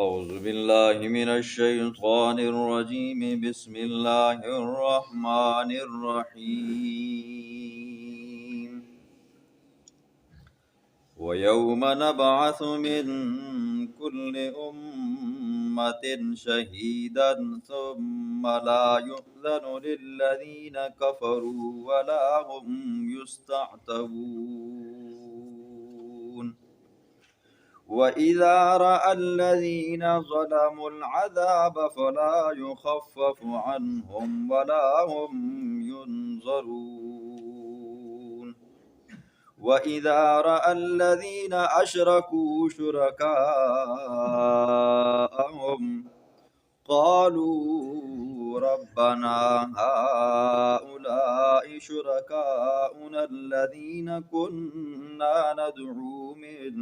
أعوذ بالله من الشيطان الرجيم بسم الله الرحمن الرحيم ويوم نبعث من كل أمة شهيدا ثم لا يؤذن للذين كفروا ولا هم يستعتبون وَإِذَا رَأَى الَّذِينَ ظَلَمُوا الْعَذَابَ فَلَا يُخَفَّفُ عَنْهُمْ وَلَا هُمْ يُنظَرُونَ وَإِذَا رَأَى الَّذِينَ أَشْرَكُوا شُرَكَاءَهُمْ قالوا ربنا هؤلاء شركاؤنا الذين كنا ندعو من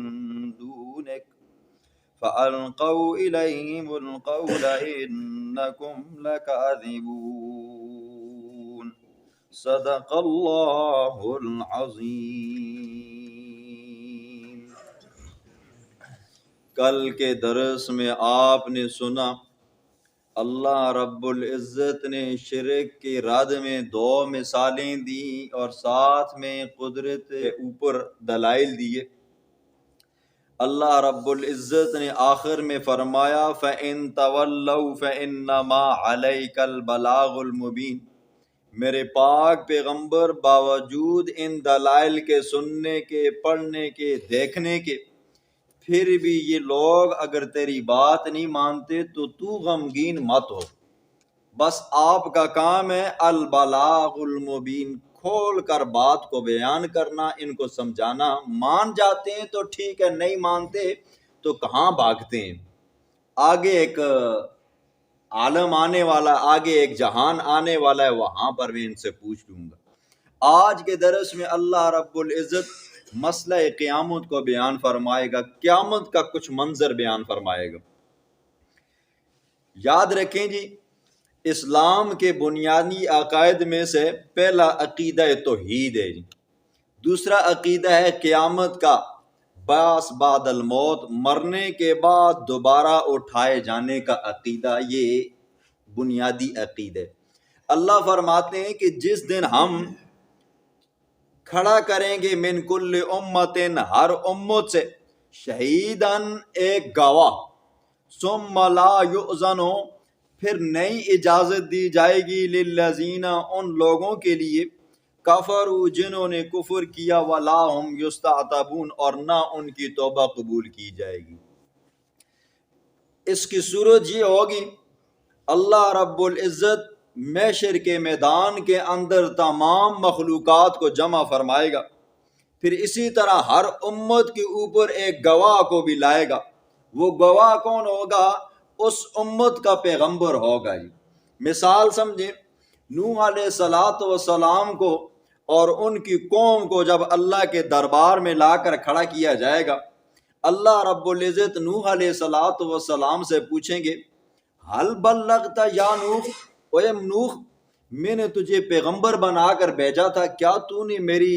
دونك فألقوا إليهم القول إنكم لكاذبون صدق الله العظيم۔ کل کے درس میں آپ نے سنا اللہ رب العزت نے شرک کے رد میں 2 مثالیں دی اور ساتھ میں قدرت کے اوپر دلائل دیے۔ اللہ رب العزت نے آخر میں فرمایا فَإِن تَوَلَّوْا فَإِنَّمَا عَلَيْكَ الْبَلَاغُ الْمُبِينُ، میرے پاک پیغمبر باوجود ان دلائل کے سننے کے، پڑھنے کے، دیکھنے کے، پھر بھی یہ لوگ اگر تیری بات نہیں مانتے تو غمگین مت ہو، بس آپ کا کام ہے البلاغ المبین، کھول کر بات کو بیان کرنا، ان کو سمجھانا۔ مان جاتے ہیں تو ٹھیک ہے، نہیں مانتے تو کہاں بھاگتے ہیں؟ آگے ایک عالم آنے والا، آگے ایک جہان آنے والا ہے، وہاں پر میں ان سے پوچھ لوں گا۔ آج کے درس میں اللہ رب العزت مسئلہ قیامت کو بیان فرمائے گا، قیامت کا کچھ منظر بیان فرمائے گا۔ یاد رکھیں جی، اسلام کے بنیادی عقائد میں سے پہلا عقیدہ توحید ہے جی، دوسرا عقیدہ ہے قیامت کا، بعث بعد الموت، مرنے کے بعد دوبارہ اٹھائے جانے کا عقیدہ، یہ بنیادی عقیدہ ہے۔ اللہ فرماتے ہیں کہ جس دن ہم کھڑا کریں گے من کل امتن، ہر امت سے، شہیدن، ایک گواہ، ثم لا یؤذن، پھر نئی اجازت دی جائے گی للذین، ان لوگوں کے لیے، کفروا، جنہوں نے کفر کیا، ولا ہم یستعتبون، اور نہ ان کی توبہ قبول کی جائے گی۔ اس کی صورت یہ ہوگی، اللہ رب العزت محشر کے میدان کے اندر تمام مخلوقات کو جمع فرمائے گا، پھر اسی طرح ہر امت کے اوپر ایک گواہ کو بھی لائے گا۔ وہ گواہ کون ہوگا؟ اس امت کا پیغمبر ہوگا جی۔ مثال سمجھیں، نوح علیہ السلام کو اور ان کی قوم کو جب اللہ کے دربار میں لا کر کھڑا کیا جائے گا، اللہ رب العزت نوح علیہ السلام سے پوچھیں گے حل بلغت یا نوح، اے نوح، میں نے تجھے پیغمبر بنا کر بھیجا تھا، کیا تو نے میری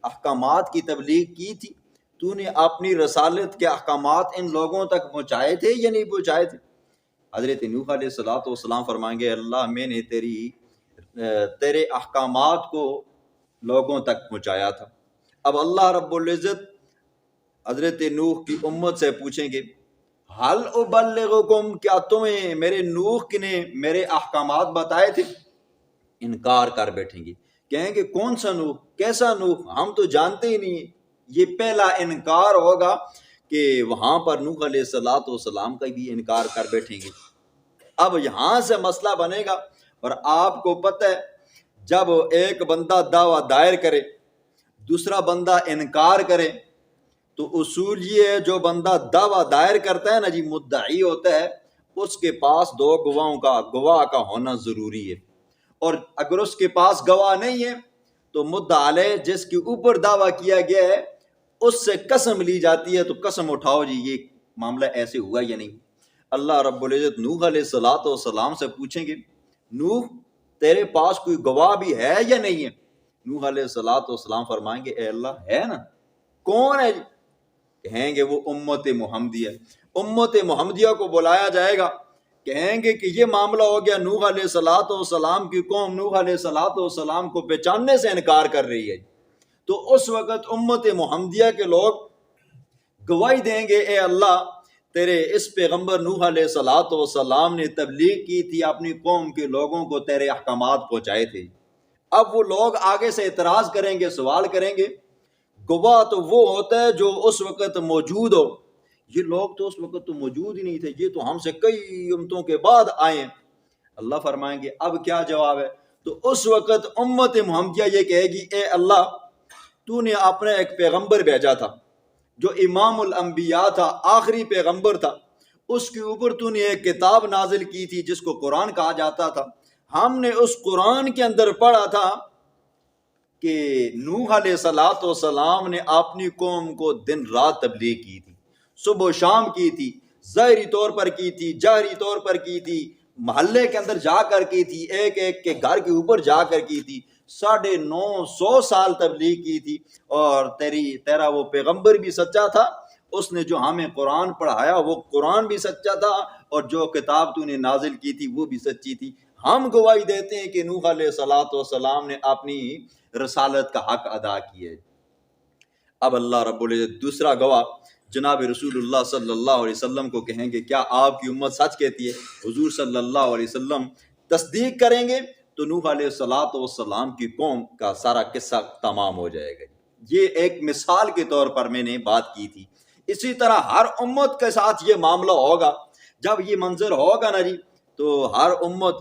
احکامات کی تبلیغ کی تھی؟ تو نے اپنی رسالت کے احکامات ان لوگوں تک پہنچائے تھے یا نہیں پہنچائے تھے؟ حضرت نوح علیہ السلام فرمائیں گے اللہ، میں نے تیرے احکامات کو لوگوں تک پہنچایا تھا۔ اب اللہ رب العزت حضرت نوح کی امت سے پوچھیں گے حل ابلغکم، کیا تمہیں میرے نوح نے میرے احکامات بتائے تھے؟ انکار کر بیٹھیں گے، کہیں گے کون سا نوح، کیسا نوح، ہم تو جانتے ہی نہیں۔ یہ پہلا انکار ہوگا کہ وہاں پر نوح علیہ السلام کا بھی انکار کر بیٹھیں گے۔ اب یہاں سے مسئلہ بنے گا، اور آپ کو پتہ ہے جب ایک بندہ دعویٰ دائر کرے، دوسرا بندہ انکار کرے، تو اصول یہ ہے جو بندہ دعویٰ دائر کرتا ہے نا جی، مدعی ہوتا ہے، اس کے پاس 2 گواہ کا ہونا ضروری ہے، اور اگر اس کے پاس گواہ نہیں ہے تو مدعا علیہ، جس کے اوپر دعویٰ کیا گیا ہے، اس سے قسم لی جاتی ہے، تو قسم اٹھاؤ جی یہ معاملہ ایسے ہوا یا نہیں۔ اللہ رب العزت نوح علیہ السلام سے پوچھیں گے نوح، تیرے پاس کوئی گواہ بھی ہے یا نہیں ہے؟ نوح علیہ السلام فرمائیں گے اے اللہ ہے نا۔ کون ہے جی؟ کہیں گے وہ امت محمدی ہے۔ امت محمدیہ کو بلایا جائے گا، کہیں گے کہ یہ معاملہ ہو گیا، نوح علیہ السلام کی قوم نوح علیہ السلام کو پہچاننے سے انکار کر رہی ہے، تو اس وقت امت محمدیہ کے لوگ گواہی دیں گے، اے اللہ تیرے اس پیغمبر نوح علیہ السلام نے تبلیغ کی تھی، اپنی قوم کے لوگوں کو تیرے احکامات پہنچائے تھے۔ اب وہ لوگ آگے سے اعتراض کریں گے، سوال کریں گے، گواہ تو وہ ہوتا ہے جو اس وقت موجود ہو، یہ لوگ تو اس وقت تو موجود ہی نہیں تھے، یہ تو ہم سے کئی امتوں کے بعد آئے ہیں۔ اللہ فرمائیں گے اب کیا جواب ہے؟ تو اس وقت امت محمدیہ یہ کہے گی، اے اللہ تو نے اپنا ایک پیغمبر بھیجا تھا جو امام الانبیاء تھا، آخری پیغمبر تھا، اس کے اوپر تو نے ایک کتاب نازل کی تھی جس کو قرآن کہا جاتا تھا، ہم نے اس قرآن کے اندر پڑھا تھا کہ نوح علیہ السلام نے اپنی قوم کو دن رات تبلیغ کی تھی، صبح و شام کی تھی، ظاہری طور پر کی تھی، جہری طور پر کی تھی، محلے کے اندر جا کر کی تھی، ایک ایک کے گھر کے اوپر جا کر کی تھی، 950 سال تبلیغ کی تھی، اور تیرا وہ پیغمبر بھی سچا تھا، اس نے جو ہمیں قرآن پڑھایا وہ قرآن بھی سچا تھا، اور جو کتاب تو نے نازل کی تھی وہ بھی سچی تھی۔ ہم گواہی دیتے ہیں کہ نوح علیہ السلام نے اپنی رسالت کا حق ادا کیا ہے۔ اب اللہ رب العزت دوسرا گواہ جناب رسول اللہ صلی اللہ علیہ وسلم کو کہیں گے، کیا آپ کی امت سچ کہتی ہے؟ حضور صلی اللہ علیہ وسلم تصدیق کریں گے تو نوح علیہ السلام کی قوم کا سارا قصہ تمام ہو جائے گا۔ یہ ایک مثال کے طور پر میں نے بات کی تھی۔ اسی طرح ہر امت کے ساتھ یہ معاملہ ہوگا، جب یہ منظر ہوگا نا جی، تو ہر امت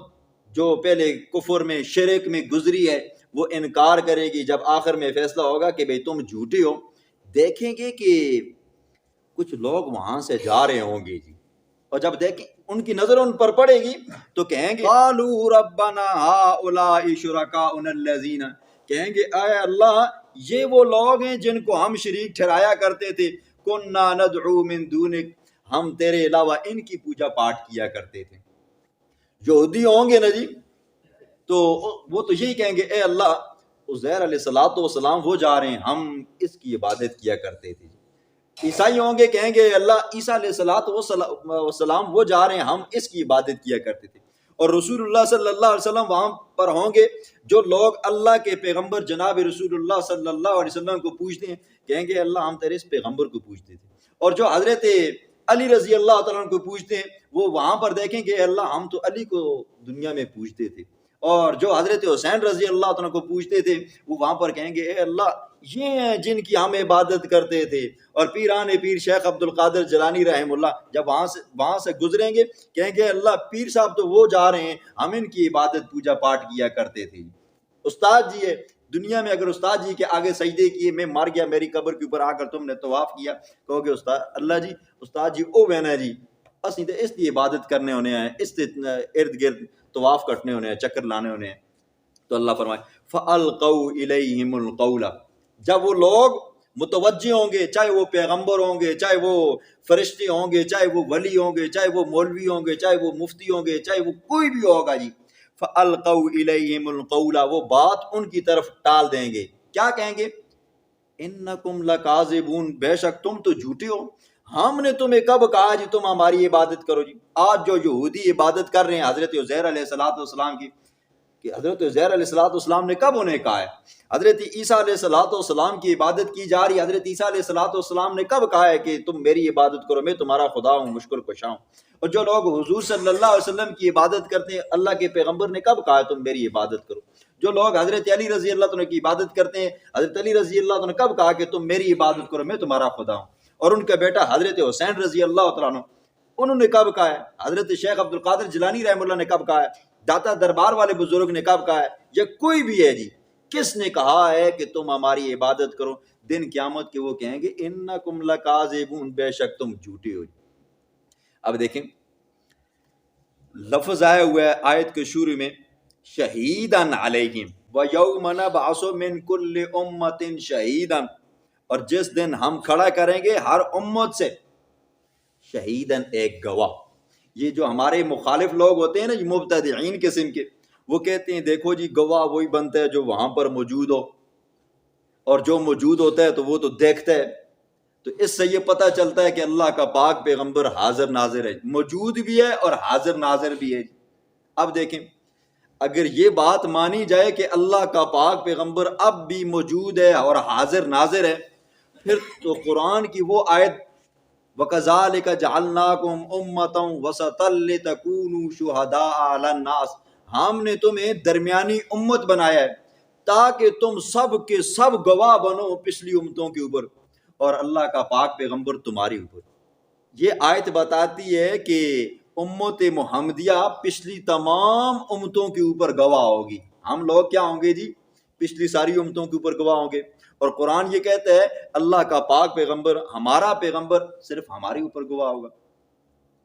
جو پہلے کفر میں شرک میں گزری ہے وہ انکار کرے گی۔ جب آخر میں فیصلہ ہوگا کہ بھئی تم جھوٹے ہو، دیکھیں گے کہ کچھ لوگ وہاں سے جا رہے ہوں گے جی، اور جب دیکھیں ان کی نظر ان پر پڑے گی تو کہیں گے قالوا ربنا هؤلاء شرکاؤنا الذین، کہیں گے اے اللہ یہ وہ لوگ ہیں جن کو ہم شریک ٹھہرایا کرتے تھے، کنا ندعو من دونک، ہم تیرے علاوہ ان کی پوجا پاٹ کیا کرتے تھے۔ یہودی ہوں گے نا جی، تو وہ تو یہی کہیں گے اے اللہ عزیر علیہ السلام وہ جا رہے ہیں، ہم اس کی عبادت کیا کرتے تھے۔ عیسائی ہوں گے، کہیں گے اللہ عیسیٰ علیہ السلام وہ جا رہے ہیں، ہم اس کی عبادت کیا کرتے تھے۔ اور رسول اللہ صلی اللہ علیہ وسلم وہاں پر ہوں گے، جو لوگ اللہ کے پیغمبر جناب رسول اللہ صلی اللہ علیہ وسلم کو پوچھتے ہیں، کہیں گے اللہ ہم تیرے اس پیغمبر کو پوچھتے تھے۔ اور جو حضرت علی رضی اللہ تعالیٰ عنہ کو پوچھتے ہیں، وہ وہاں پر دیکھیں گے اللہ ہم تو علی کو دنیا میں پوچھتے تھے۔ اور جو حضرت حسین رضی اللہ تعالیٰ کو پوچھتے تھے، وہ وہاں پر کہیں گے اے اللہ یہ ہیں جن کی ہم عبادت کرتے تھے۔ اور پیران پیر شیخ عبد القادر جیلانی رحمہ اللہ جب وہاں سے گزریں گے، کہیں گے اللہ پیر صاحب تو وہ جا رہے ہیں، ہم ان کی عبادت پوجا پاٹ کیا کرتے تھے۔ استاد جی ہے دنیا میں، اگر استاد جی کے آگے سجدے کیے، میں مر گیا، میری قبر کے اوپر آ کر تم نے طواف کیا، کہو گے استاد جی او وینا جی اسی تے اس کی عبادت کرنے ہونے ہیں، اس کے ارد گرد طواف کرنے ہونے ہیں، چکر لانے ہونے ہیں۔ تو اللہ فرمائے فَأَلْقَوْا إِلَيْهِمُ الْقَوْلَ، جب وہ لوگ متوجہ ہوں گے، چاہے وہ پیغمبر ہوں گے، چاہے وہ فرشتے ہوں گے، چاہے وہ ولی ہوں گے، چاہے وہ مولوی ہوں گے، چاہے وہ مفتی ہوں گے، چاہے وہ کوئی بھی ہوگا جی، فَأَلْقَوْا إِلَيْهِمُ الْقَوْلَ، وہ بات ان کی طرف ٹال دیں گے۔ کیا کہیں گے؟ اِنَّكُمْ لَكَاذِبُونَ، بے شک تم تو جھوٹے ہو، ہم نے تمہیں کب کہا جی تم ہماری عبادت کرو جی؟ آج جو یہودی عبادت کر رہے ہیں حضرت عزیر علیہ السلام کی، کہ حضرت عزیر علیہ السلام نے کب انہیں کہا ہے؟ حضرت عیسیٰ علیہ السلام کی عبادت کی جا رہی ہے، حضرت عیسیٰ علیہ السلام نے کب کہا ہے کہ تم میری عبادت کرو، میں تمہارا خدا ہوں، مشکل کشا ہوں؟ اور جو لوگ حضور صلی اللہ علیہ وسلم کی عبادت کرتے ہیں، اللہ کے پیغمبر نے کب کہا ہے تم میری عبادت کرو؟ جو لوگ حضرت علی رضی اللہ عنہ کی عبادت کرتے ہیں، حضرت علی رضی اللہ عنہ کب کہا کہ تم میری عبادت کرو، میں تمہارا خدا ہوں؟ اور ان کا بیٹا حضرت حسین رضی اللہ تعالیٰ عنہ، انہوں نے کب کہا ہے؟ حضرت شیخ عبد القادر جیلانی رحمہ اللہ نے کب کہا ہے؟ داتا دربار والے بزرگ نے کب کہا ہے؟ یا کوئی بھی ہے جی، کس نے کہا ہے کہ تم ہماری عبادت کرو؟ دن قیامت کے وہ کہیں گے انکم لکاذبون، بے شک تم جھوٹے ہو۔ اب دیکھیں لفظ آیا ہوا ہے آیت کے شروع میں شہیداً علیہم وَيَوْمَ نَبْعَثُ مِنْ كُلِّ أُمَّةٍ شَهِيدًا، اور جس دن ہم کھڑا کریں گے ہر امت سے شہیداً ایک گواہ۔ یہ جو ہمارے مخالف لوگ ہوتے ہیں نا، یہ مبتدعین قسم کے، وہ کہتے ہیں دیکھو جی گواہ وہی بنتا ہے جو وہاں پر موجود ہو، اور جو موجود ہوتا ہے تو وہ تو دیکھتا ہے، تو اس سے یہ پتہ چلتا ہے کہ اللہ کا پاک پیغمبر حاضر ناظر ہے، موجود بھی ہے اور حاضر ناظر بھی ہے۔ اب دیکھیں، اگر یہ بات مانی جائے کہ اللہ کا پاک پیغمبر اب بھی موجود ہے اور حاضر ناظر ہے، پھر تو قرآن کی وہ آیت وَكَذَلِكَ جَعَلْنَاكُمْ أُمَّةً وَسَطًا لِتَكُونُوا شُهَدَاءَ عَلَى النَّاسِ، ہم نے تمہیں درمیانی امت بنایا ہے تاکہ تم سب کے سب گواہ بنو پچھلی امتوں کے اوپر، اور اللہ کا پاک پیغمبر تمہاری اوپر۔ یہ آیت بتاتی ہے کہ امت محمدیہ پچھلی تمام امتوں کے اوپر گواہ ہوگی۔ ہم لوگ کیا ہوں گے جی؟ پچھلی ساری امتوں کے اوپر گواہ ہوں گے۔ اور قرآن یہ کہتا ہے اللہ کا پاک پیغمبر، ہمارا پیغمبر صرف ہمارے اوپر گواہ ہوگا۔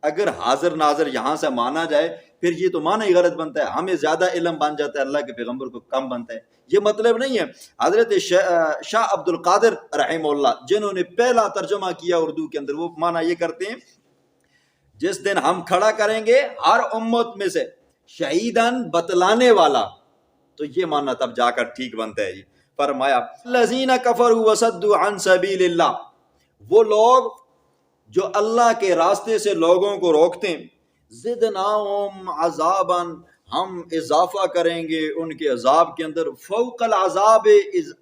اگر حاضر ناظر یہاں سے مانا جائے پھر یہ تو مانا ہی غلط بنتا ہے، ہمیں زیادہ علم بن جاتا ہے، اللہ کے پیغمبر کو کم بنتا ہے۔ یہ مطلب نہیں ہے۔ حضرت شاہ عبد القادر رحمہ اللہ جنہوں نے پہلا ترجمہ کیا اردو کے اندر، وہ مانا یہ کرتے ہیں جس دن ہم کھڑا کریں گے ہر امت میں سے شہیدن بتلانے والا، تو یہ مانا تب جا کر ٹھیک بنتا ہے جی۔ فرمایا الذین کفروا وصدوا عن سبیل اللہ، وہ لوگ جو اللہ کے راستے سے لوگوں کو روکتے ہیں، زدناہم عذابا، ہم اضافہ کریں گے ان کے عذاب کے اندر، فوق العذاب،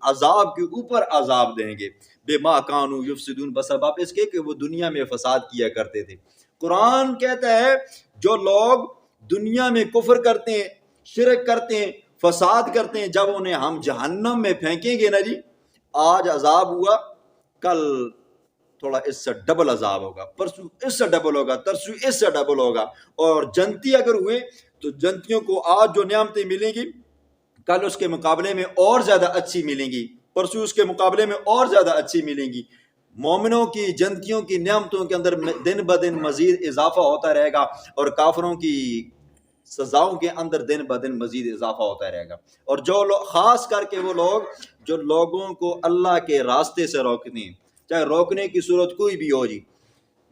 عذاب کے اوپر عذاب دیں گے، بما کانوا یفسدون، بسبب اس کے کہ وہ دنیا میں فساد کیا کرتے تھے۔ قرآن کہتا ہے جو لوگ دنیا میں کفر کرتے ہیں، شرک کرتے ہیں، فساد کرتے ہیں، جب انہیں ہم جہنم میں پھینکیں گے نا جی، آج عذاب ہوا، کل تھوڑا اس سے ڈبل عذاب ہوگا، پرسوں اس سے ڈبل ہوگا، ترسوں اس سے ڈبل ہوگا۔ اور جنتی اگر ہوئے تو جنتیوں کو آج جو نعمتیں ملیں گی کل اس کے مقابلے میں اور زیادہ اچھی ملیں گی، پرسوں اس کے مقابلے میں اور زیادہ اچھی ملیں گی۔ مومنوں کی جنتیوں کی نعمتوں کے اندر دن بدن مزید اضافہ ہوتا رہے گا، اور کافروں کی سزاؤں کے اندر دن بدن مزید اضافہ ہوتا رہے گا۔ اور جو لوگ، خاص کر کے وہ لوگ جو لوگوں کو اللہ کے راستے سے روکتے ہیں، چاہے روکنے کی صورت کوئی بھی ہو جی،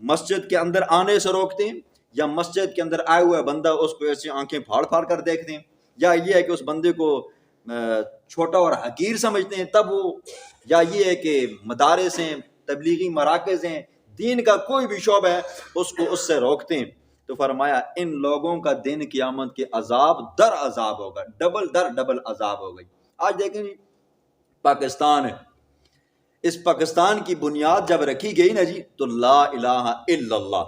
مسجد کے اندر آنے سے روکتے ہیں، یا مسجد کے اندر آئے ہوئے بندہ اس کو ایسی آنکھیں پھاڑ پھاڑ کر دیکھتے ہیں، یا یہ ہے کہ اس بندے کو چھوٹا اور حقیر سمجھتے ہیں تب وہ، یا یہ ہے کہ مدارس ہیں، تبلیغی مراکز ہیں، دین کا کوئی بھی شعبہ ہے اس کو اس سے روکتے ہیں، تو فرمایا ان لوگوں کا دن قیامت کے عذاب در عذاب ہوگا، ڈبل در ڈبل عذاب ہوگا۔ آج دیکھیں جی پاکستان ہے، اس پاکستان کی بنیاد جب رکھی گئی نا جی، تو لا الہ الا اللہ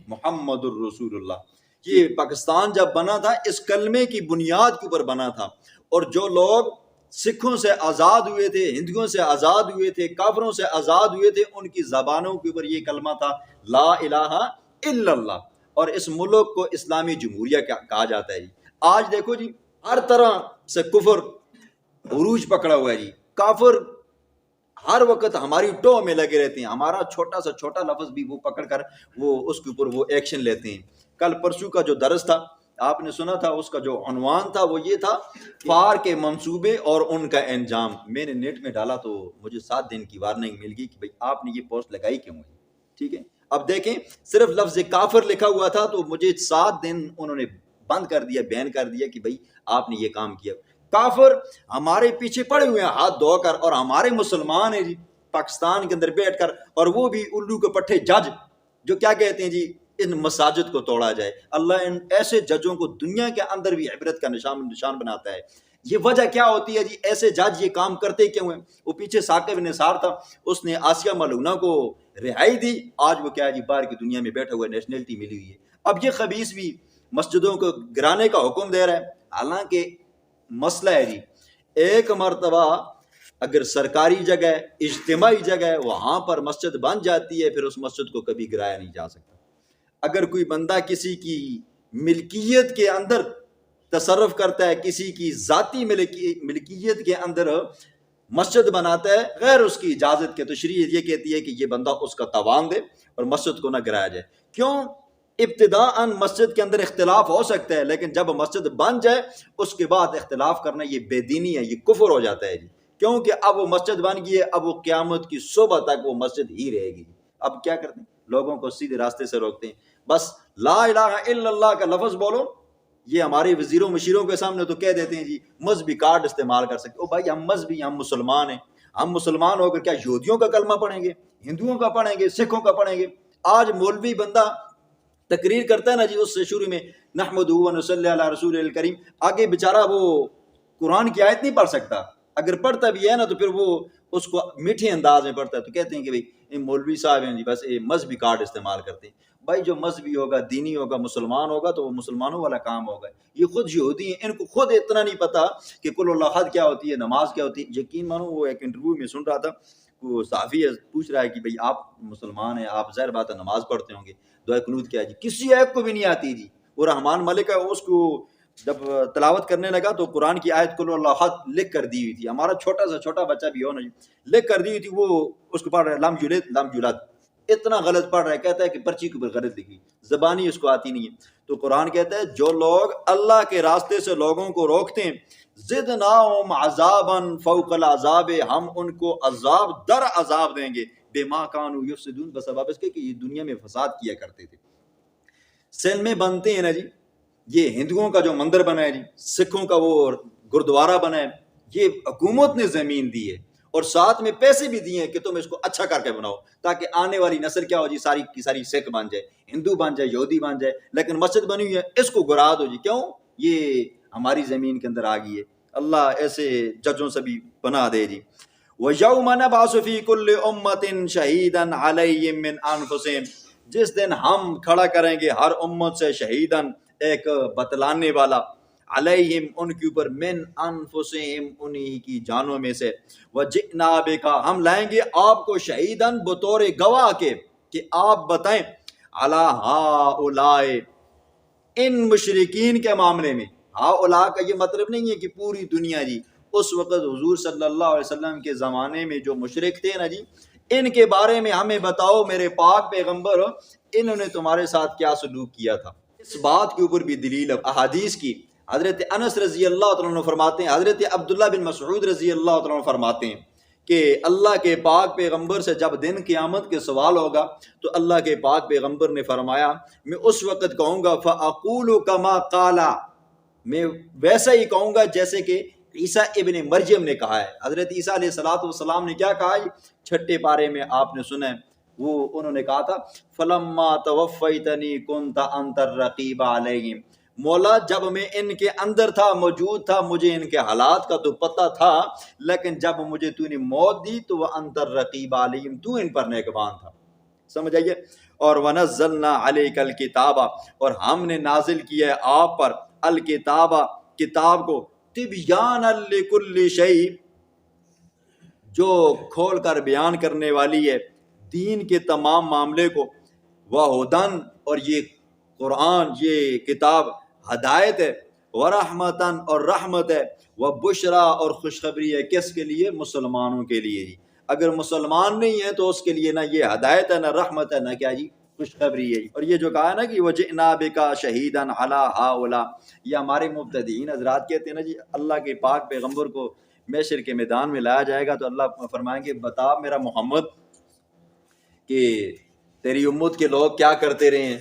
محمد الرسول اللہ، یہ پاکستان جب بنا تھا اس کلمے کی بنیاد کے اوپر بنا تھا۔ اور جو لوگ سکھوں سے آزاد ہوئے تھے، ہندوؤں سے آزاد ہوئے تھے، کافروں سے آزاد ہوئے تھے، ان کی زبانوں کے اوپر یہ کلمہ تھا لا الہ الا اللہ، اور اس ملک کو اسلامی جمہوریہ کہا جاتا ہے جی۔ آج دیکھو جی ہر طرح سے کفر عروج پکڑا ہوا ہے جی، کافر ہر وقت ہماری ٹو میں لگے رہتے ہیں، ہمارا چھوٹا سا چھوٹا لفظ بھی وہ پکڑ کر وہ اس کے اوپر وہ ایکشن لیتے ہیں۔ کل پرسوں کا جو درس تھا آپ نے سنا تھا، اس کا جو عنوان تھا وہ یہ تھا فار کے منصوبے اور ان کا انجام۔ میں نے نیٹ میں ڈالا تو مجھے 7 دن کی وارننگ مل گئی کہ بھئی آپ نے یہ پوسٹ لگائی کیوں ہے، ٹھیک ہے۔ اب دیکھیں صرف لفظ کافر لکھا ہوا تھا تو مجھے 7 دن انہوں نے بند کر دیا، بین کر دیا کہ بھئی آپ نے یہ کام کیا۔ کافر ہمارے پیچھے پڑے ہوئے ہیں ہاتھ دھو کر، اور ہمارے مسلمان ہیں جی پاکستان کے اندر بیٹھ کر، اور وہ بھی الو کے پٹھے جج جو کیا کہتے ہیں جی ان مساجد کو توڑا جائے۔ اللہ ان ایسے ججوں کو دنیا کے اندر بھی عبرت کا نشان بناتا ہے۔ یہ وجہ کیا ہوتی ہے جی، ایسے جج یہ کام کرتے کیوں ہیں؟ وہ پیچھے ثاقب نثار تھا، اس نے آسیہ ملونہ کو رہائی دی، آج وہ کیا ہے جی باہر کی دنیا میں بیٹھا ہوا، نیشنلٹی ملی ہوئی ہے۔ اب یہ خبیث بھی مسجدوں کو گرانے کا حکم دے رہا ہے، حالانکہ مسئلہ ہے جی ایک مرتبہ اگر سرکاری جگہ اجتماعی جگہ ہے وہاں پر مسجد بن جاتی ہے، پھر اس مسجد کو کبھی گرایا نہیں جا سکتا۔ اگر کوئی بندہ کسی کی ملکیت کے اندر تصرف کرتا ہے، کسی کی ذاتی ملکیت کے اندر مسجد بناتا ہے غیر اس کی اجازت کے، تو شریعت یہ کہتی ہے کہ یہ بندہ اس کا تاوان دے اور مسجد کو نہ گرایا جائے۔ کیوں؟ ابتداءً مسجد کے اندر اختلاف ہو سکتا ہے، لیکن جب مسجد بن جائے اس کے بعد اختلاف کرنا یہ بے دینی ہے، یہ کفر ہو جاتا ہے جی، کیونکہ اب وہ مسجد بن گئی ہے، اب وہ قیامت کی صبح تک وہ مسجد ہی رہے گی۔ اب کیا کرتے ہیں؟ لوگوں کو سیدھے راستے سے روکتے ہیں، بس لا الہ الا اللہ کا لفظ بولو۔ یہ ہمارے وزیروں مشیروں کے سامنے تو کہہ دیتے ہیں جی مذہبی کارڈ استعمال کر سکتے، او بھائی ہم مذہبی، ہم مسلمان ہیں، ہم مسلمان ہو کر کیا یہودیوں کا کلمہ پڑھیں گے، ہندوؤں کا پڑھیں گے، سکھوں کا پڑھیں گے؟ آج مولوی بندہ تقریر کرتا ہے نا جی، اس سے شروع میں نحمدہ و نصلی علی رسول الکریم، آگے بیچارہ وہ قرآن کی آیت نہیں پڑھ سکتا، اگر پڑھتا بھی ہے نا تو پھر وہ اس کو میٹھے انداز میں پڑھتا ہے، تو کہتے ہیں کہ بھئی یہ مولوی صاحب ہیں جی، بس یہ مذہبی کارڈ استعمال کرتے ہیں۔ بھائی جو مذہبی ہوگا، دینی ہوگا، مسلمان ہوگا تو وہ مسلمانوں والا کام ہوگا۔ یہ خود یہودی ہیں، ان کو خود اتنا نہیں پتا کہ قل اللہ احد کیا ہوتی ہے، نماز کیا ہوتی ہے۔ یقین مانو وہ ایک انٹرویو میں سن رہا تھا، وہ صحافی ہے، پوچھ رہا ہے کہ بھئی آپ مسلمان ہیں، آپ ظاہر بات ہے نماز پڑھتے ہوں گے، دعائے قنوت کیا ہے جی؟ کسی ایک کو بھی نہیں آتی جی۔ وہ رحمان ملک ہے، اس کو جب تلاوت کرنے لگا تو قرآن کی آیت قل اللہ احد لکھ کر دی ہوئی تھی، ہمارا چھوٹا سے چھوٹا بچہ بھی ہو نا جی، لکھ کر دی ہوئی تھی، وہ اس کو پڑھ رہا ہے لم یلد لم یولد، اتنا غلط پڑھ رہا ہے، کہتا ہے کہ پرچی کے اوپر غلط لکھی، زبانی اس کو آتی نہیں ہے۔ تو قرآن کہتا ہے جو لوگ اللہ کے راستے سے لوگوں کو روکتے ہیں، زدناہم عذابا فوق العذاب، ہم ان کو عذاب در عذاب دیں گے، بما کانوا یفسدون، بسبب اس کے کہ یہ دنیا میں فساد کیا کرتے تھے۔ سندھ میں بنتے ہیں نا جی، یہ ہندوؤں کا جو مندر بنا ہے جی، سکھوں کا وہ گردوارہ بنا ہے، یہ حکومت نے زمین دی ہے اور ساتھ میں پیسے بھی دیے ہیں کہ تم اس کو اچھا کر کے بناؤ، تاکہ آنے والی نسل کیا ہو جی، ساری کی ساری سکھ بن جائے، ہندو بن جائے، یہودی بن جائے، لیکن مسجد بنی ہوئی ہے اس کو گرا دو جی، کیوں؟ یہ ہماری زمین کے اندر آ گئی ہے۔ اللہ ایسے ججوں سے بھی پناہ دے جی۔ وَيَوْمَ نَبْعَثُ فِي كُلِّ أُمَّةٍ شَهِيدًا عَلَيْهِمْ مِنْ أَنفُسِهِمْ، جس دن ہم کھڑا کریں گے ہر امت سے شہیدن، ایک بتلانے والا، علیہم ان کے اوپر، من انفسہم انہی کی جانوں میں سے، وجئنا بک ہم لائیں گے آپ کو، شہیدن بطور گواہ کے، کہ آپ بتائیں، علی ہؤلاء ان مشرکین کے معاملے میں۔ ہؤلاء کا یہ مطلب نہیں ہے کہ پوری دنیا جی، اس وقت حضور صلی اللہ علیہ وسلم کے زمانے میں جو مشرک تھے نا جی، ان کے بارے میں ہمیں بتاؤ میرے پاک پیغمبر، انہوں نے تمہارے ساتھ کیا سلوک کیا تھا۔ اس بات کے اوپر بھی دلیل احادیث کی، حضرت انس رضی اللہ تعالیٰ عنہ فرماتے ہیں، حضرت عبداللہ بن مسعود رضی اللہ تعالیٰ عنہ فرماتے ہیں کہ اللہ کے پاک پیغمبر سے جب دن قیامت کے سوال ہوگا تو اللہ کے پاک پیغمبر نے فرمایا میں اس وقت کہوں گا فَأَقُولُ كَمَا قَالَ، میں ویسا ہی کہوں گا جیسے کہ عیسیٰ ابن مریم نے کہا ہے۔ حضرت عیسیٰ علیہ السلام نے کیا کہا ہے؟ چھٹے پارے میں آپ نے سنا ہے، وہ انہوں نے کہا تھا فَلَمَّا تَوَفَّيْتَنِي كُنْتَ أَنْتَ الرَّقِيبَ عَلَيْهِمْ، مولا جب میں ان کے اندر تھا، موجود تھا، مجھے ان کے حالات کا تو پتہ تھا، لیکن جب مجھے تو نے موت دی تو وَأَنْتَ الرَّقِيبَ عَلَيْهِمْ، تو ان پر نگہبان تھا۔ سمجھ آئیے؟ اور وَنَزَّلْنَا عَلَيْكَ الْكِتَابَ، اور ہم نے نازل کیا ہے آپ پر الکتاب، کتاب کو، تِبْيَانًا لِكُلِّ شَيْءٍ، جو کھول کر بیان کرنے والی ہے دین کے تمام معاملے کو، وَهُدًى، اور یہ قرآن، یہ کتاب ہدایت ہے، وَرَحْمَةً، اور رحمت ہے، وَبُشْرَى، اور خوشخبری ہے، کس کے لیے؟ مسلمانوں کے لیے جی۔ اگر مسلمان نہیں ہے تو اس کے لیے نہ یہ ہدایت ہے، نہ رحمت ہے، نہ کیا جی، خوشخبری ہے۔ اور یہ جو کہا ہے نا کہ وَجِئْنَا بِكَ شَهِيدًا عَلَىٰ هَؤُلَاء، یہ ہمارے مبتدئین حضرات کہتے ہیں نا جی، اللہ کے پاک پیغمبر کو محشر کے میدان میں لایا جائے گا تو اللہ فرمائیں گے بتا میرا محمد کہ تیری امت کے لوگ کیا کرتے رہے ہیں،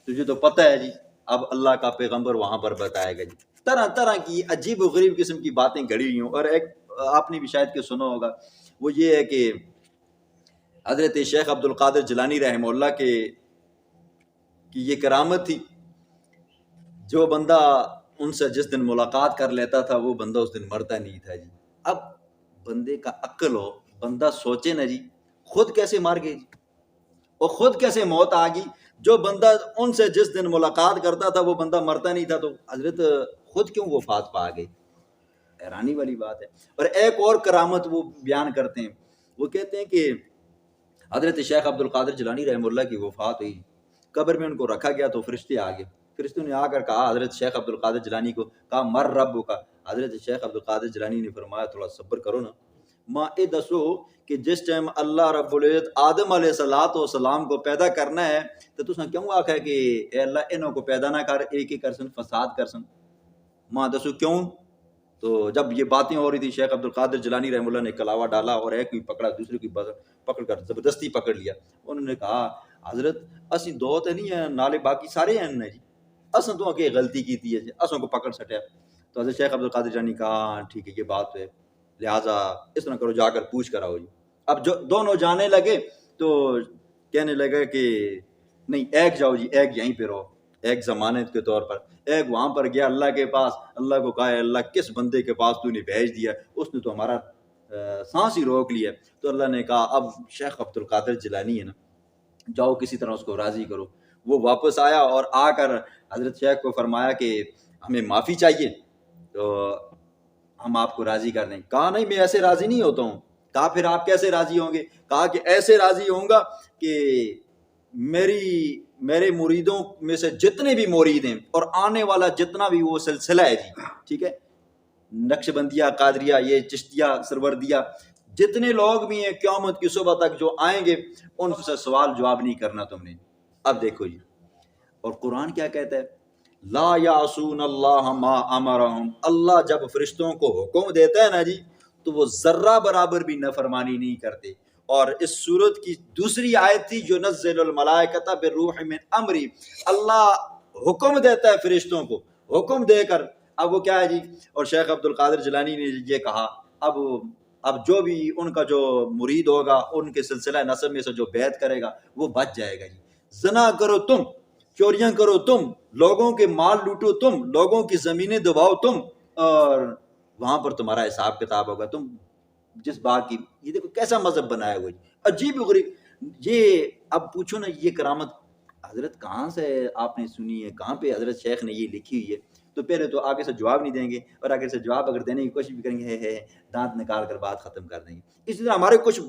تجھے تو پتہ ہے جی۔ اب اللہ کا پیغمبر وہاں پر بتائے گا جی، طرح طرح کی عجیب و غریب قسم کی باتیں گھڑی ہوئی ہوں۔ اور ایک آپ نے بھی شاید کہ سنا ہوگا، وہ یہ ہے کہ حضرت شیخ عبد القادر جیلانی رحمہ اللہ کی یہ کرامت تھی، جو بندہ ان سے جس دن ملاقات کر لیتا تھا وہ بندہ اس دن مرتا نہیں تھا جی۔ اب بندے کا عقل ہو، بندہ سوچے نا جی، خود کیسے مار گئے جی، اور خود کیسے موت آ گئی؟ جو بندہ ان سے جس دن ملاقات کرتا تھا وہ بندہ مرتا نہیں تھا، تو حضرت خود کیوں وفات پا گئی؟ حیرانی والی بات ہے۔ اور ایک اور کرامت وہ بیان کرتے ہیں، وہ کہتے ہیں کہ حضرت شیخ عبد القادر جیلانی رحمہ اللہ کی وفات ہوئی، قبر میں ان کو رکھا گیا تو فرشتے آ گئے، فرشتوں نے آ کر کہا حضرت شیخ عبد القادر جیلانی کو، کہا مر رب کا، حضرت شیخ عبد القادر جیلانی نے فرمایا تھوڑا صبر کرو نا، ماں اے دسو کہ جس ٹائم اللہ رب العزت آدم علیہ السلام کو پیدا کرنا ہے تو تساں کیوں آکھا ہے کہ اے اللہ انہوں کو پیدا نہ کر، ایک ہی کرسن، فساد کرسن؟ ماں دسو کیوں؟ تو جب یہ باتیں ہو رہی تھی شیخ عبد القادر جیلانی رحمہ اللہ نے کلاوہ ڈالا اور ایک بھی پکڑا، دوسرے کی پکڑ کر زبردستی پکڑ لیا۔ انہوں نے کہا حضرت اسی دو تے نہیں ہیں، نالے باقی سارے ہیں نا جی، اساں تو کہ غلطی کی تھی ہے جی، اساں کو پکڑ سٹیا۔ تو حضرت شیخ عبد القادر جیلانی کہا ٹھیک ہے یہ بات ہے، لہٰذا اس طرح کرو، جا کر پوچھ کر آؤ جی۔ اب جو دونوں جانے لگے تو کہنے لگا کہ نہیں ایک جاؤ جی، ایک یہیں پہ رہو، ایک ضمانت کے طور پر۔ ایک وہاں پر گیا اللہ کے پاس، اللہ کو کہا اللہ کس بندے کے پاس تو نے بھیج دیا، اس نے تو ہمارا سانس ہی روک لیا۔ تو اللہ نے کہا اب شیخ عبد القادر جیلانی ہے نا، جاؤ کسی طرح اس کو راضی کرو۔ وہ واپس آیا اور آ کر حضرت شیخ کو فرمایا کہ ہمیں معافی چاہیے تو ہم آپ کو راضی کر دیں۔ کہا نہیں میں ایسے راضی نہیں ہوتا ہوں۔ کہا پھر آپ کیسے راضی ہوں گے؟ کہا کہ ایسے راضی ہوں گا کہ میرے مریدوں میں سے جتنے بھی مرید ہیں اور آنے والا جتنا بھی وہ سلسلہ ہے جی، ٹھیک ہے، نقش بندیہ، قادریہ، یہ چشتیہ، سروردیہ، جتنے لوگ بھی ہیں قیامت کی صبح تک جو آئیں گے ان سے سوال جواب نہیں کرنا تم نے۔ اب دیکھو جی، اور قرآن کیا کہتا ہے؟ لا یعصون اللہ ما امرہم، اللہ جب فرشتوں کو حکم دیتا ہے نا جی تو وہ ذرہ برابر بھی نافرمانی نہیں کرتے۔ اور اس سورت کی دوسری آیت تھی جو نزل الملائکۃ بالروح من امری، اللہ حکم دیتا ہے فرشتوں کو، حکم دے کر اب وہ کیا ہے جی۔ اور شیخ عبد القادر جیلانی نے یہ کہا اب جو بھی ان کا جو مرید ہوگا ان کے سلسلہ نسب میں سے جو بیعت کرے گا وہ بچ جائے گا جی۔ زنا کرو تم، چوریاں کرو تم، لوگوں کے مال لوٹو تم، لوگوں کی زمینیں دباؤ تم، اور وہاں پر تمہارا حساب کتاب ہوگا۔ تم جس بات کی، یہ دیکھو کیسا مذہب بنایا ہوا ہے، عجیب و غریب۔ یہ اب پوچھو نا یہ کرامت حضرت کہاں سے آپ نے سنی ہے، کہاں پہ حضرت شیخ نے یہ لکھی ہوئی ہے؟ تو پہلے تو آگے سے جواب نہیں دیں گے، اور آگے سے جواب اگر دینے کی کوشش بھی کریں گے ہے دانت نکال کر بات ختم کر دیں گے۔ اسی طرح ہمارے کچھ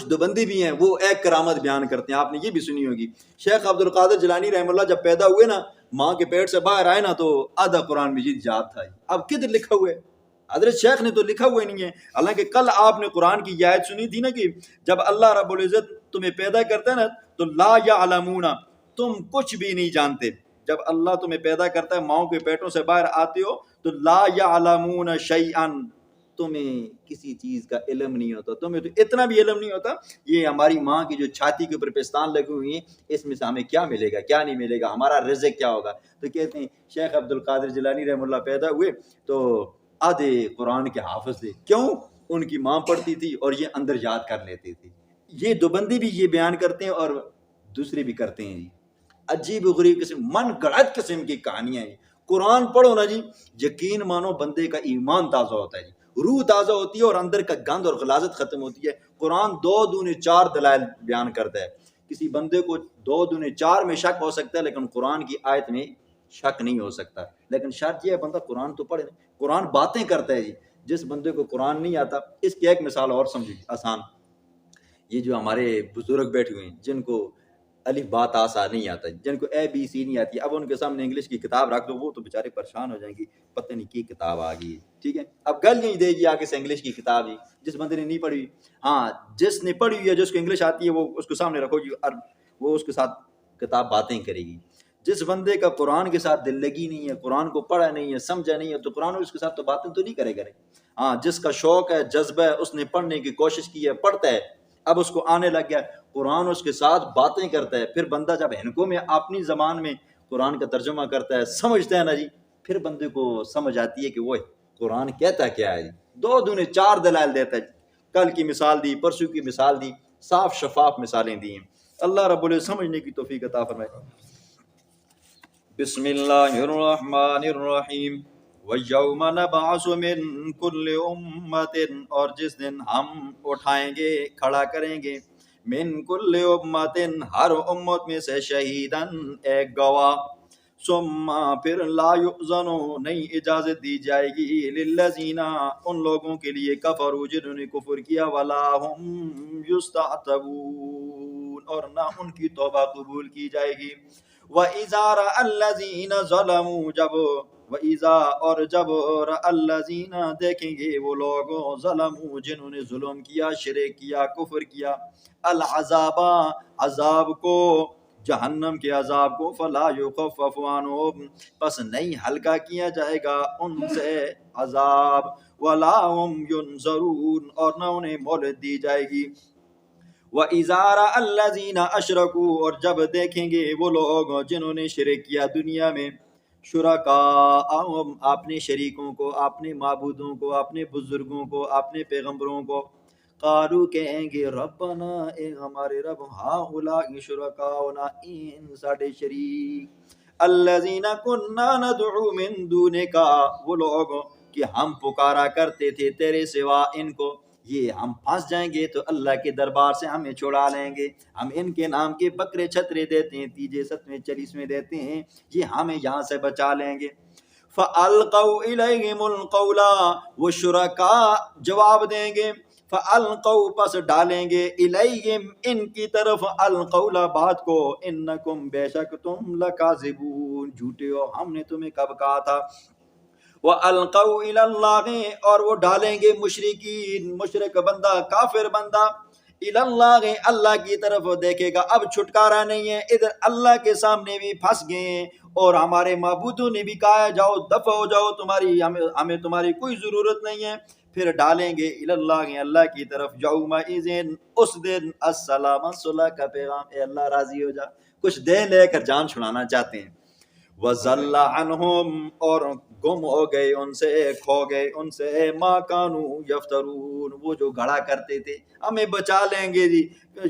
دوبندی بھی ہیں، وہ ایک کرامت بیان کرتے ہیں، آپ نے یہ بھی سنی ہوگی۔ شیخ عبد القادر جیلانی رحمہ اللہ جب پیدا ہوئے نا، ماں کے پیٹ سے باہر آئے نا تو آدھا قرآن مجید یاد تھا۔ اب کدھر لکھا ہوا ہے؟ حضرت شیخ نے تو لکھا ہوا نہیں ہے۔ حالانکہ کل آپ نے قرآن کی یہ آیت سنی تھی نا کہ جب اللہ رب العزت تمہیں پیدا کرتا ہے نا تو لا یعلمون، تم کچھ بھی نہیں جانتے۔ جب اللہ تمہیں پیدا کرتا ہے، ماؤں کے پیٹوں سے باہر آتے ہو تو لا یعلمون شیئا، تمہیں کسی چیز کا علم نہیں ہوتا، تمہیں تو اتنا بھی علم نہیں ہوتا یہ ہماری ماں کی جو چھاتی کے اوپر پستان لگی ہوئی ہیں اس میں سے ہمیں کیا ملے گا کیا نہیں ملے گا، ہمارا رزق کیا ہوگا۔ تو کہتے ہیں شیخ عبد القادر جیلانی رحمہ اللہ پیدا ہوئے تو آدھے قرآن کے حافظ تھے، کیوں؟ ان کی ماں پڑھتی تھی اور یہ اندر یاد کر لیتے تھے۔ یہ دوبندی بھی یہ بیان کرتے ہیں اور دوسرے بھی کرتے ہیں جی، عجیب و غریب قسم، من گڑت قسم کی کہانیاں ہیں۔ قرآن پڑھو نا جی، یقین مانو بندے کا ایمان تازہ ہوتا ہے جی، روح تازہ ہوتی ہے اور اندر کا گند اور غلاظت ختم ہوتی ہے۔ قرآن 2 دونے 4 دلائل بیان کرتا ہے۔ کسی بندے کو 2 دونے 4 میں شک ہو سکتا ہے لیکن قرآن کی آیت میں شک نہیں ہو سکتا۔ لیکن شرط یہ ہے بندہ قرآن تو پڑھے، قرآن باتیں کرتا ہے جی۔ جس بندے کو قرآن نہیں آتا، اس کی ایک مثال اور سمجھو آسان، یہ جو ہمارے بزرگ بیٹھے ہوئے ہیں جن کو الف با تا سا نہیں آتا، جن کو اے بی سی نہیں آتی، اب ان کے سامنے انگلش کی کتاب رکھ دو وہ تو بیچارے پریشان ہو جائیں گی، پتہ نہیں کی کتاب آ گئی، ٹھیک ہے۔ اب گل نہیں دے گی آگے سے انگلش کی کتاب ہی، جس بندے نے نہیں پڑھی، ہاں جس نے پڑھی ہوئی ہے جس کو انگلش آتی ہے وہ اس کو سامنے رکھو گی اور وہ اس کے ساتھ کتاب باتیں کرے گی۔ جس بندے کا قرآن کے ساتھ دل لگی نہیں ہے، قرآن کو پڑھا نہیں ہے، سمجھا نہیں ہے، تو قرآن اس کے ساتھ تو باتیں تو نہیں کرے گا۔ ہاں جس کا شوق ہے، جذبہ ہے، اس نے پڑھنے کی کوشش کی ہے، پڑھتا ہے، اب اس کو آنے لگ گیا، قرآن اس کے ساتھ باتیں کرتا ہے۔ پھر بندہ جب ہنکوں میں اپنی زبان میں قرآن کا ترجمہ کرتا ہے، سمجھتا ہے نا جی، پھر بندے کو سمجھ آتی ہے کہ وہ قرآن کہتا کیا ہے جی۔ 2 دونے 4 دلائل دیتا ہے، کل کی مثال دی، پرسوں کی مثال دی، صاف شفاف مثالیں دی ہیں۔ اللہ رب العزت سمجھنے کی توفیق عطا فرمائے۔ بسم اللہ الرحمن الرحیم۔ وَيَوْمَ نَبْعَثُ مِن كُلِّ أُمَّةٍ، اور جس دن ہم اٹھائیں گے، کھڑا کریں گے، من کل امت، ہر امت میں سے، شہیدن، ایک گواہ، ثم پھر لا یؤذن، نہیں اجازت دی جائے گی، للذین، ان لوگوں کے لیے، کفروا، جنہوں نے کفر کیا، ولا ہم یستعتبون، اور نہ ان کی توبہ قبول کی جائے گی۔ وَإِذَا رَأَى الَّذِينَ ظَلَمُوا، اور جب الذین، دیکھیں گے وہ لوگ، ظلموا، جنہوں نے ظلم کیا، شرک کیا، کفر کیا، العذاب، عذاب کو، جہنم کے عذاب کو، فلا یخفف عنہم، پس نہیں ہلکا کیا جائے گا ان سے عذاب، ولا هم ینظرون، اور نہ انہیں مہلت دی جائے گی۔ وَإِذَا رَأَى الَّذِينَ أَشْرَكُوا، اور جب دیکھیں گے وہ لوگ جنہوں نے شرک کیا دنیا میں، شرکاءہم اپنے شریکوں کو، اپنے معبودوں کو، اپنے بزرگوں کو، اپنے پیغمبروں کو، قالو کہیں گے ربنا اے ہمارے رب، ہاؤلاء شرکاؤنا ان ساڈے شریک، الذین کنا ندعو من دونک، وہ لوگ کہ ہم پکارا کرتے تھے تیرے سوا ان کو، یہ ہم پھنس جائیں گے تو اللہ کے دربار سے ہمیں چھڑا لیں گے، ہم ان کے نام کے بکرے چھترے دیتے ہیں، تیجے ستویں چالیسویں دیتے ہیں، یہ ہمیں یہاں سے بچا لیں گے۔ فَأَلْقَوْا إِلَيْهِمُ الْقَوْلَ، وہ شرکاء جواب دیں گے، فَأَلْقَوْا پس ڈالیں گے، إِلَيْهِمْ ان کی طرف، الْقَوْلَ بات کو، إِنَّكُمْ بے شک تم لَكَاذِبُونَ جھوٹے ہو، ہم نے تمہیں کب کہا تھا۔ وَأَلْقَوْا إِلَى اللَّهِ، اور وہ ڈالیں گے مشرکین، مشرک بندہ، کافر بندہ، إِلَى اللَّهِ اللہ کی طرف دیکھے گا، اب چھٹکارا نہیں ہے، ادھر اللہ کے سامنے بھی پھنس گئے ہیں، اور ہمارے معبودوں نے بھی کہا جاؤ دفع ہو جاؤ، تمہاری ہمیں تمہاری کوئی ضرورت نہیں ہے، پھر ڈالیں گے إِلَى اللَّهِ اللہ کی طرف، يَوْمَئِذٍ اس دن، السلام صلح کا پیغام، اے اللہ راضی ہو جا، کچھ دے لے کر جان چھڑانا چاہتے ہیں۔ وَضَلَّ عَنْهُمْ اور گم ہو گئے ان سے، کھو گئے ان سے، مَا كَانُوا يَفْتَرُونَ وہ جو گھڑا کرتے تھے، ہمیں بچا لیں گے جی،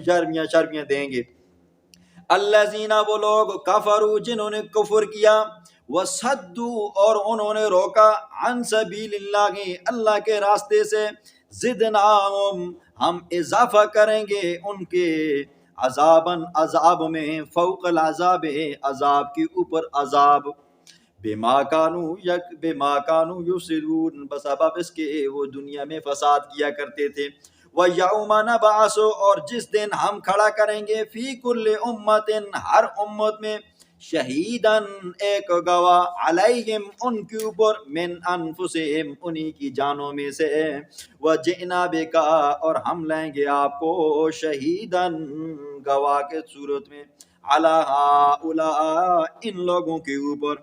شرمیاں دیں گے۔ الذین وہ لوگ، کفروا جنہوں نے کفر کیا، وصدوا اور انہوں نے روکا، عن سبیل اللہ اللہ کے راستے سے، زدناہم ہم اضافہ کریں گے ان کے عذاباً عذاب میں، فوق العذاب عذاب کے اوپر عذاب، بما کانوا یفسدون بسبب اس کے وہ دنیا میں فساد کیا کرتے تھے۔ وَيَوْمَ نَبْعَثُ اور جس دن ہم کھڑا کریں گے، فی کل امت ہر امت میں، شہیداً ایک گواہ، علیہم ان کے اوپر، من انفسہم انہی کی جانوں میں سے، وجئنا بک اور ہم لائیں گے آپ کو، شہیداً گواہ کے صورت میں، علی ہؤلاء ان لوگوں کے اوپر،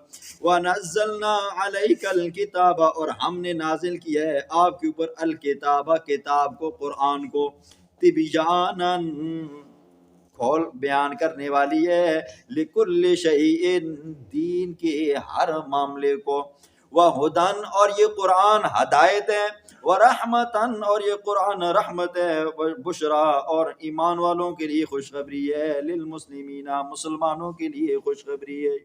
ونزلنا علیک الکتاب اور ہم نے نازل کیا ہے آپ کے اوپر، الکتاب کتاب کو، قرآن کو، تبیانا کھول بیان کرنے والی ہے، لکل شیء دین کے ہر معاملے کو، وہدن اور یہ قرآن ہدایت ہے، ورحمتن اور یہ قرآن رحمت ہے، بشرا اور ایمان والوں کے لیے خوشخبری ہے، للمسلمین مسلمانوں کے لیے خوشخبری ہے۔